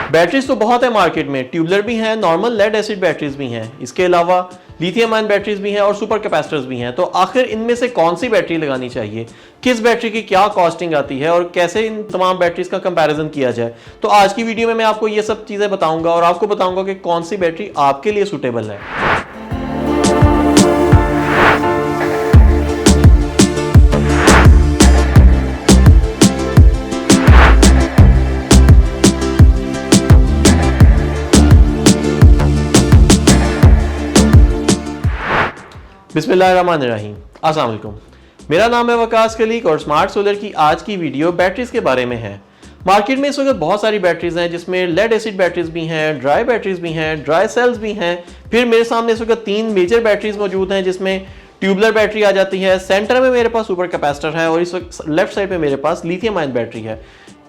Batteries तो बहुत है मार्केट में, ट्यूबलर भी हैं, नॉर्मल लेड एसिड बैटरीज भी हैं, इसके अलावा लिथियम आयन बैटरीज भी हैं और सुपर कैपेसिटर्स भी हैं। तो आखिर इनमें से कौन सी बैटरी लगानी चाहिए, किस बैटरी की क्या कॉस्टिंग आती है और कैसे इन तमाम बैटरीज का कंपैरिजन किया जाए, तो आज की वीडियो में मैं आपको ये सब चीजें बताऊंगा और आपको बताऊंगा कि कौन सी बैटरी आपके लिए सूटेबल है। बिस्मिल्लाहिर्रहमानिर्रहीम, अस्सलाम वालेकुम। मेरा नाम है वकास खलीक और स्मार्ट सोलर की आज की वीडियो बैटरीज के बारे में है। मार्केट में इस वक्त बहुत सारी बैटरीज हैं जिसमें लेड एसिड बैटरीज भी हैं, ड्राई बैटरीज भी हैं, ड्राई सेल्स भी हैं। फिर मेरे सामने इस वक्त 3 मेजर बैटरीज मौजूद हैं जिसमें ट्यूबलर बैटरी आ जाती है, सेंटर में मेरे पास सुपर कैपेसिटर है और इस वक्त लेफ्ट साइड पे मेरे पास लिथियम आयन बैटरी है।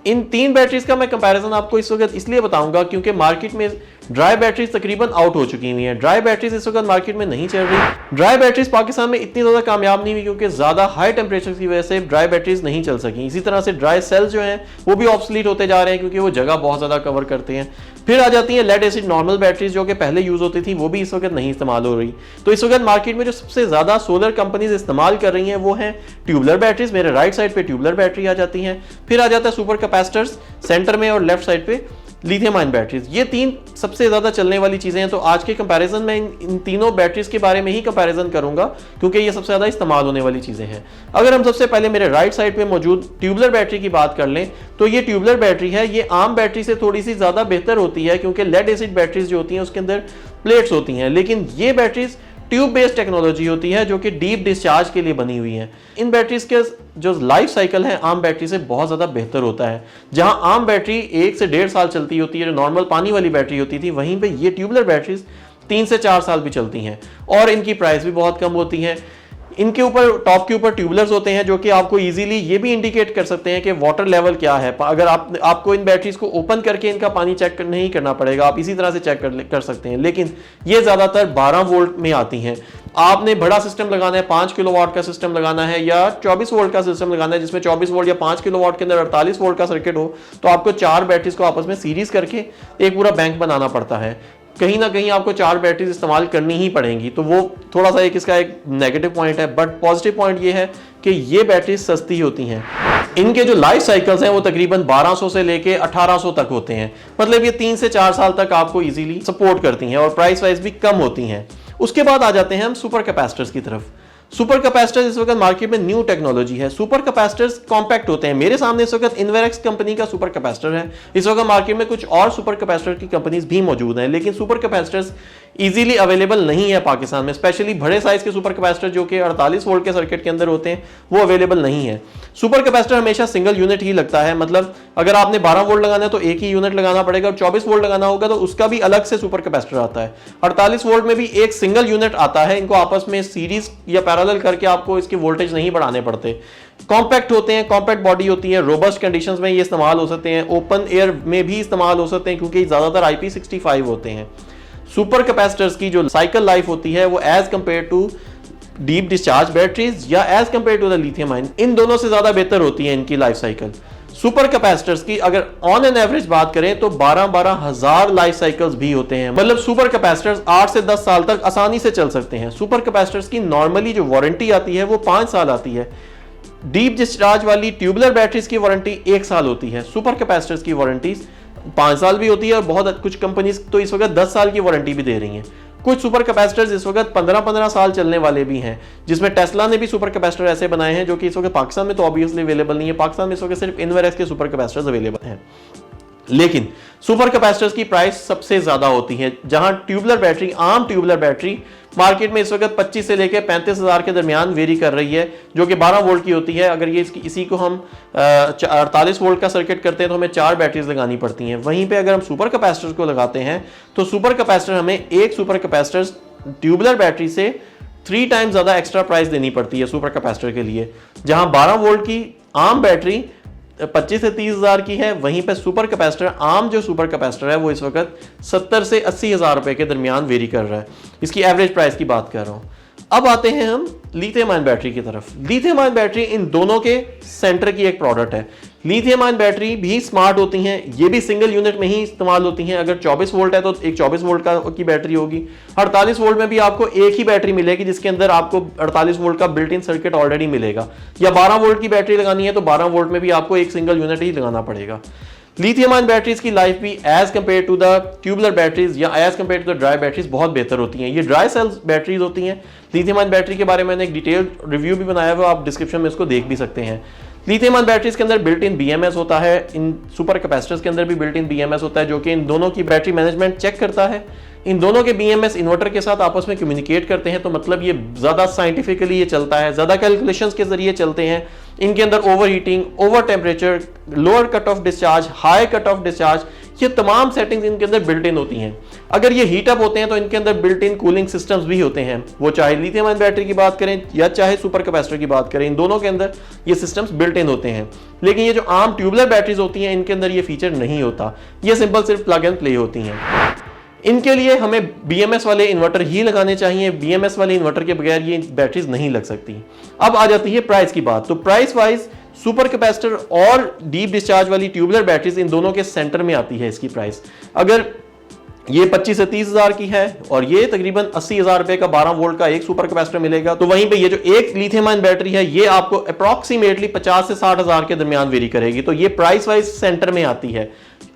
इन 3 बैटरीज का मैं कंपैरिजन आपको इस वक्त इसलिए बताऊंगा क्योंकि मार्केट में ड्राई बैटरीज तकरीबन आउट हो चुकी हुई हैं। ड्राई बैटरीज इस वक्त मार्केट में नहीं चल रही। ड्राई बैटरीज पाकिस्तान में इतनी ज़्यादा कामयाब नहीं हुई क्योंकि ज़्यादा हाई टेम्परेचर की वजह से ड्राई बैटरीज नहीं चल सकी। इसी तरह से ड्राई सेल्स जो हैं वो भी ऑब्सलीट होते जा रहे हैं क्योंकि वो जगह बहुत ज़्यादा कवर करते हैं। फिर आ जाती है लेड एसिड नॉर्मल बैटरीज जो कि पहले यूज़ होती थी, वो भी इस वक्त नहीं इस्तेमाल हो रही। तो इस वक्त मार्केट में जो सबसे ज़्यादा सोलर कंपनीज इस्तेमाल कर रही हैं वो हैं ट्यूबलर बैटरीज। मेरे राइट साइड पे ट्यूबलर बैटरी आ जाती हैं। फिर आ जाता है सुपर कैपेसिटर्स सेंटर में और लेफ्ट साइड पे लिथियम आयन बैटरीज। ये 3 सबसे ज्यादा चलने वाली चीजें हैं। तो आज के कंपैरिजन में इन तीनों बैटरीज के बारे में ही कंपैरिजन करूंगा क्योंकि ये सबसे ज्यादा इस्तेमाल होने वाली चीजें हैं। अगर हम सबसे पहले मेरे राइट साइड पे मौजूद ट्यूबलर बैटरी की बात कर लें तो ये ट्यूबलर बैटरी है, ये आम बैटरी से थोड़ी सी ज्यादा बेहतर होती है क्योंकि लेड एसिड बैटरीज जो होती हैं उसके अंदर प्लेट्स होती हैं, लेकिन ये बैटरीज ट्यूब बेस्ड टेक्नोलॉजी होती है जो कि डीप डिस्चार्ज के लिए बनी हुई है। इन बैटरीज के जो लाइफ साइकिल है आम बैटरी से बहुत ज़्यादा बेहतर होता है। जहां आम बैटरी 1 से 1.5 साल चलती होती है, जो नॉर्मल पानी वाली बैटरी होती थी, वहीं पे ये ट्यूबलर बैटरीज 3 से 4 साल भी चलती हैं और इनकी प्राइस भी बहुत कम होती है। इनके ऊपर टॉप के ऊपर ट्यूबलर्स होते हैं जो कि आपको इजीली ये भी इंडिकेट कर सकते हैं कि वाटर लेवल क्या है। अगर आपको इन बैटरीज को ओपन करके इनका पानी चेक नहीं करना पड़ेगा, आप इसी तरह से चेक कर सकते हैं। लेकिन ये ज़्यादातर 12 वोल्ट में आती हैं। आपने बड़ा सिस्टम लगाना है, 5 किलोवाट का सिस्टम लगाना है या 24 वोल्ट का सिस्टम लगाना है जिसमें 24 वोल्ट या 5 किलोवाट के अंदर 48 वोल्ट का सर्किट हो, तो आपको 4 बैटरीज को आपस में सीरीज करके एक पूरा बैंक बनाना पड़ता है। कहीं ना कहीं आपको 4 बैटरीज इस्तेमाल करनी ही पड़ेंगी। तो वो थोड़ा सा इसका एक नेगेटिव पॉइंट है, बट पॉजिटिव पॉइंट ये है कि ये बैटरीज सस्ती होती हैं। इनके जो लाइफ साइकिल्स हैं वो तकरीबन 1200 से लेके 1800 तक होते हैं, मतलब ये 3 से 4 साल तक आपको इजीली सपोर्ट करती हैं और प्राइस वाइज भी कम होती हैं। उसके बाद आ जाते हैं हम सुपर कैपेसिटर्स की तरफ। सुपर कैपेसिटर्स इस वक्त मार्केट में न्यू टेक्नोलॉजी है। सुपर कैपेसिटर्स कॉम्पैक्ट होते हैं। मेरे सामने इस वक्त इन्वेरेक्स कंपनी का सुपर कैपेसिटर है। इस वक्त मार्केट में कुछ और सुपर कैपेसिटर की कंपनीज भी मौजूद हैं, लेकिन सुपर कैपेसिटर्स इजीली अवेलेबल नहीं है पाकिस्तान में। स्पेशली बड़े साइज के सुपर कैपेसिटर जो कि 48 वोल्ट के सर्किट के अंदर होते हैं वो अवेलेबल नहीं है। सुपर कैपेसिटर हमेशा सिंगल यूनिट ही लगता है, मतलब अगर आपने 12 वोल्ट लगाना है तो एक ही यूनिट लगाना पड़ेगा और 24 वोल्ट लगाना होगा तो उसका भी अलग से सुपर कैपेसिटर आता है। 48 वोल्ट में भी एक सिंगल यूनिट आता है। इनको आपस में सीरीज या पैरेलल करके आपको इसके वोल्टेज नहीं बढ़ाने पड़ते। कॉम्पैक्ट होते हैं, कॉम्पैक्ट बॉडी होती है, रोबस्ट कंडीशंस में ये इस्तेमाल हो सकते हैं, ओपन एयर में भी इस्तेमाल हो सकते हैं क्योंकि ज्यादातर IP65 होते हैं। सुपर कैपेसिटर्स की जो साइकिल लाइफ होती है वो as compare to deep discharge batteries या as compare to the lithium ion, इन दोनों से ज्यादा बेहतर होती है इनकी लाइफ साइकिल। सुपर कैपेसिटर्स की अगर ऑन एन एवरेज बात करें तो 12-12 हजार लाइफ साइकिल्स भी होते हैं, मतलब सुपर कैपेसिटर्स 8 से 10 साल तक आसानी से चल सकते हैं। सुपर कैपेसिटर्स की नॉर्मली जो वारंटी आती है वो 5 साल आती है। डीप डिस्चार्ज वाली ट्यूबलर बैटरीज की वारंटी 1 साल होती है। सुपर कैपेसिटर्स की वारंटी 5 साल भी होती है और बहुत कुछ कंपनीज तो इस वक्त 10 साल की वारंटी भी दे रही हैं। कुछ सुपर कैपेसिटर्स इस वक्त 15-15 साल चलने वाले भी हैं, जिसमें टेस्ला ने भी सुपर कैपेसिटर ऐसे बनाए हैं जो कि इस वक्त पाकिस्तान में तो ऑब्वियसली अवेलेबल नहीं है। पाकिस्तान में इस वक्त सिर्फ इन्वेरेक्स के सुपर कैपेसिटर्स अवेलेबल हैं। लेकिन सुपर कैपेसिटर्स की प्राइस सबसे ज्यादा होती है, जहां ट्यूबलर बैटरी, आम ट्यूबलर बैटरी मार्केट में इस वक्त 25 से लेकर 35 हजार के दरमियान वेरी कर रही है, जो कि 12 वोल्ट की होती है। अगर ये इसी को हम 48 वोल्ट का सर्किट करते हैं तो हमें 4 बैटरीज लगानी पड़ती हैं। वहीं पे अगर हम सुपर कैपेसिटर को लगाते हैं तो सुपर कैपेसिटर हमें एक सुपर कैपेसिटर ट्यूबलर बैटरी से 3 टाइम्स ज्यादा एक्स्ट्रा प्राइस देनी पड़ती है सुपर कैपेसिटर के लिए। जहां 12 वोल्ट की आम बैटरी 25 से 30 हजार की है, वहीं पे सुपर कैपेसिटर, आम जो सुपर कैपेसिटर है वो इस वक्त 70 से 80 हजार रुपए के दरमियान वेरी कर रहा है। इसकी एवरेज प्राइस की बात कर रहा हूं। अब आते हैं हम लिथियम आयन बैटरी की तरफ। लिथियम आयन बैटरी इन दोनों के सेंटर की एक प्रोडक्ट है। लिथियम आयन बैटरी भी स्मार्ट होती हैं, ये भी सिंगल यूनिट में ही इस्तेमाल होती हैं। अगर 24 वोल्ट है तो एक 24 वोल्ट की बैटरी होगी, 48 वोल्ट में भी आपको एक ही बैटरी मिलेगी जिसके अंदर आपको 48 वोल्ट का बिल्ट इन सर्किट ऑलरेडी मिलेगा, या 12 वोल्ट की बैटरी लगानी है तो 12 वोल्ट में भी आपको एक सिंगल यूनिट ही लगाना पड़ेगा। लिथियम आयन बैटरीज की लाइफ भी as compare to the tubular batteries या as compare to the dry batteries बहुत बेहतर होती हैं। ये ड्राई सेल्स बैटरीज होती हैं। लिथियम आयन बैटरी के बारे में मैंने एक डिटेल रिव्यू भी बनाया हुआ, आप डिस्क्रिप्शन में इसको देख भी सकते हैं। लिथियम आयन बैटरीज के अंदर बिल्ट इन बीएमएस होता है, इन सुपर कैपेसिटर्स के अंदर भी बिल्ट इन बीएमएस होता है जो कि इन दोनों की बैटरी मैनेजमेंट चेक करता है। इन दोनों के बीएमएस इन्वर्टर के साथ आपस में कम्युनिकेट करते हैं, तो मतलब ये ज्यादा साइंटिफिकली ये चलता है, ज्यादा कैलकुलेशंस के जरिए चलते हैं। इनके अंदर over heating, over temperature, lower cut off discharge, high cut off discharge, ये तमाम सेटिंग्स इनके अंदर बिल्ट इन होती हैं। अगर ये हीट अप होते हैं तो इनके अंदर बिल्ट इन कूलिंग सिस्टम्स भी होते हैं, वो चाहे लिथियम आयन बैटरी की बात करें या चाहे सुपर कैपेसिटर की बात करें, इन दोनों के अंदर ये सिस्टम्स बिल्ट इन होते हैं। लेकिन ये जो आम ट्यूबुलर बैटरीज होती हैं इनके अंदर ये फीचर नहीं होता, ये सिंपल सिर्फ प्लग एंड प्ले होती हैं। इनके लिए हमें बीएमएस वाले इन्वर्टर ही लगाने चाहिए, बीएमएस वाले इन्वर्टर के बगैर ये बैटरीज नहीं लग सकती। अब आ जाती है प्राइस की बात, तो प्राइस वाइज सुपर कैपेसिटर और डीप डिस्चार्ज वाली ट्यूबुलर बैटरीज इन दोनों के सेंटर में आती है इसकी प्राइस। अगर ये 25 से 30 हजार की है और ये तकरीबन 80 हजार रुपए का 12 वोल्ट का एक सुपर कैपेसिटर मिलेगा, तो वहीं पे ये जो एक लिथियम आयन बैटरी है ये आपको अप्रॉक्सीमेटली 50 से 60 हजार के दरमियान वेरी करेगी। तो ये प्राइस वाइज सेंटर में आती है,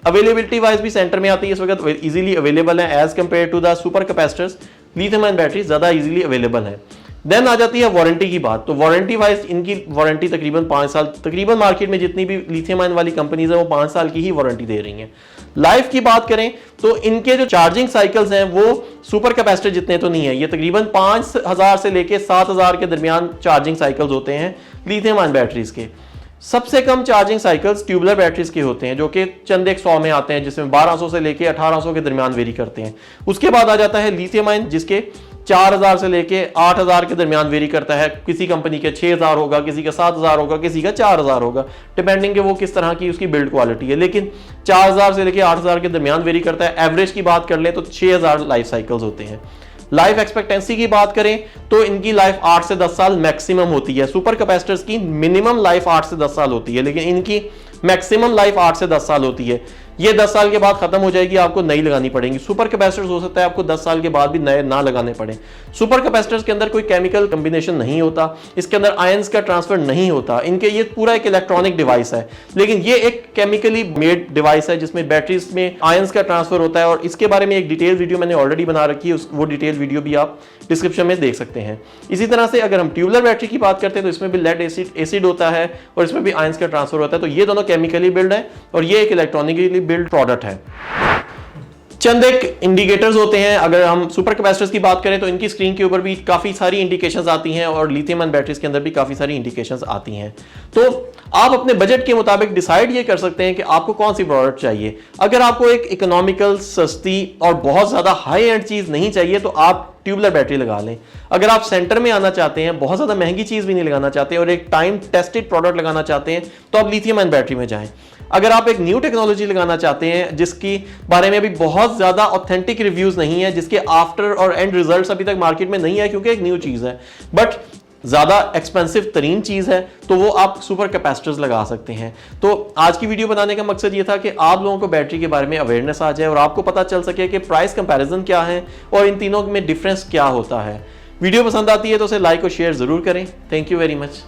अवेलेबिलिटी वाइज भी सेंटर में आती है, इस वक्त इजीली अवेलेबल है as compare to the super capacitors. Lithium ion battery ज्यादा इजीली अवेलेबल है। देन आ जाती है वारंटी की बात, तो वारंटी वाइज इनकी वारंटी तकरीबन 5 साल, तकरीबन मार्केट में जितनी भी लिथियम आयन वाली कंपनीज है वो 5 साल की ही वारंटी दे रही हैं। लाइफ की बात करें तो इनके जो चार्जिंग साइकिल्स हैं वो सुपर कैपेसिटर जितने तो नहीं है, ये तकरीबन 5000 से लेके 7000 के दरमियान चार्जिंग साइकिल्स होते हैं लिथियम आयन बैटरीज के। सबसे कम चार्जिंग साइकिल्स ट्यूबुलर बैटरीज के होते हैं जो कि चंद एक 100 में आते हैं, जिसमें 1200 से लेके 1800 के दरमियान वेरी करते हैं। उसके बाद आ जाता है लिथियम आयन जिसके 4000 से लेके 8000 के दरमियान वेरी करता है। किसी कंपनी के 6000 होगा, किसी का 7000 होगा, किसी का 4000 होगा, डिपेंडिंग के वो किस तरह की उसकी बिल्ड क्वालिटी है। लेकिन 4000 से लेके 8000 के दरमियान वेरी करता है। एवरेज की बात कर ले तो 6000 लाइफ साइकिल्स होते हैं। लाइफ एक्सपेक्टेंसी की बात करें तो इनकी लाइफ 8 से 10 साल मैक्सिमम होती है। सुपर कैपेसिटर्स की मिनिमम लाइफ 8 से 10 साल होती है, लेकिन इनकी मैक्सिमम लाइफ 8 से 10 साल होती है। ये 10 साल के बाद खत्म हो जाएगी, आपको नई लगानी पड़ेगी। सुपर कैपेसिटर्स हो सकता है आपको 10 साल के बाद भी नए ना लगाने पड़े। सुपर कैपेसिटर्स के अंदर कोई केमिकल कॉम्बिनेशन नहीं होता, इसके अंदर आयंस का ट्रांसफर नहीं होता, इनके ये पूरा एक इलेक्ट्रॉनिक डिवाइस है। लेकिन ये एक केमिकली मेड डिवाइस है जिसमें बैटरीज में आयंस का ट्रांसफर होता है, और इसके बारे में एक डिटेल वीडियो मैंने ऑलरेडी बना रखी है, वो डिटेल वीडियो भी आप डिस्क्रिप्शन में देख सकते हैं। इसी तरह से अगर हम ट्यूबुलर बैटरी की बात करते हैं तो इसमें भी लेड एसिड होता है और इसमें भी आयंस का ट्रांसफर होता है। तो ये दोनों केमिकली बिल्ड है और ये एक इलेक्ट्रॉनिकली बिल्ड प्रोडक्ट है। चंद एक इंडिकेटर्स होते हैं, अगर हम सुपर कैपेसिटर्स की बात करें तो इनकी स्क्रीन के ऊपर भी काफी सारी इंडिकेशंस आती हैं और लिथियम आयन बैटरीज के अंदर भी काफी सारी इंडिकेशंस आती हैं। तो आप अपने बजट के मुताबिक डिसाइड ये कर सकते हैं कि आपको कौन सी प्रोडक्ट चाहिए। अगर आपको एक इकोनॉमिकल, सस्ती और बहुत ज्यादा हाई एंड चीज नहीं चाहिए तो आप ट्यूबुलर बैटरी लगा लें। अगर आप सेंटर में आना चाहते हैं, बहुत ज्यादा महंगी चीज भी नहीं लगाना चाहते और एक टाइम टेस्टेड प्रोडक्ट लगाना चाहते हैं तो आप लिथियम आयन बैटरी में जाएं। अगर आप एक न्यू टेक्नोलॉजी लगाना चाहते हैं जिसकी बारे में अभी बहुत ज्यादा ऑथेंटिक रिव्यूज नहीं है, जिसके आफ्टर और एंड रिजल्ट्स अभी तक मार्केट में नहीं है क्योंकि एक न्यू चीज है, बट ज्यादा एक्सपेंसिव तरीन चीज है, तो वो आप सुपर कैपेसिटर्स लगा सकते हैं। तो आज की वीडियो बनाने का मकसद ये था कि आप लोगों को बैटरी के बारे में अवेयरनेस आ जाए और आपको पता चल सके कि प्राइस कंपैरिजन क्या है और इन तीनों में डिफरेंस क्या होता है। वीडियो पसंद आती है तो उसे लाइक और शेयर जरूर करें। Thank you very much.